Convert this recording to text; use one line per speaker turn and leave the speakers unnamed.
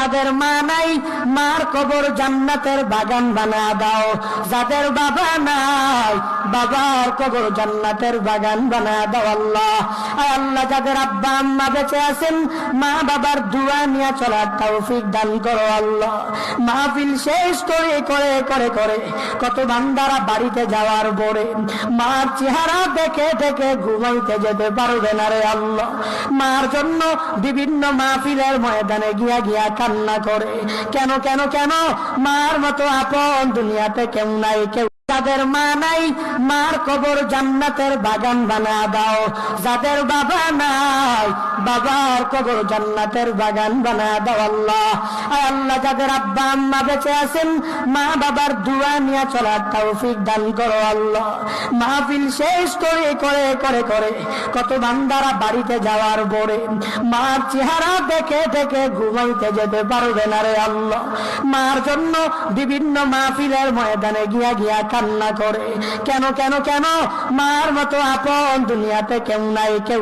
যাদের মা নাই মার কবর জান্নাতের বাগান বানা দাও, যাদের বাবা নাই বাবার কবর জান্নাতের বাগান বানা দাও আল্লাহ। আয় আল্লাহ, যাদের আব্বা আম্মা বেঁচে আছেন মা বাবার দোয়া নিয়ে চলার তৌফিক দান করো আল্লাহ। মাহফিল শেষ করে করে করে করে কত বান্দারা বাড়িতে যাওয়ার পরে মার চেহারা দেখে দেখে ঘুমাইতে যেতে পারবে না রে আল্লাহ। মার জন্য বিভিন্ন মাহফিলের ময়দানে গিয়া গিয়া কান্না করে, কেন কেন কেন মার মতো আপন দুনিয়াতে কেউ নাই। কেউ যাদের মা নাই মার কবর জান্নাতের বাগান বানা দাও, যাদের বাবা নাই বাবার কবর জান্নাতের বাগান বানা দাও আল্লাহ। আয় আল্লাহ, যাদের আব্বা আম্মা বেঁচে আছেন মা বাবার দোয়া নিয়ে চলার তৌফিক দান করো আল্লাহ। মাহফিল শেষ করে করে করে করে কত বান্দারা বাড়িতে যাওয়ার পরে মার চেহারা দেখে দেখে ঘুমাইতে যেতে পারবে না রে আল্লাহ। মার জন্য বিভিন্ন মাহফিলের ময়দানে গিয়া গিয়া কান্না করে, কেন কেন কেন মার মতো আপন দুনিয়াতে কেউ নাই। কেউ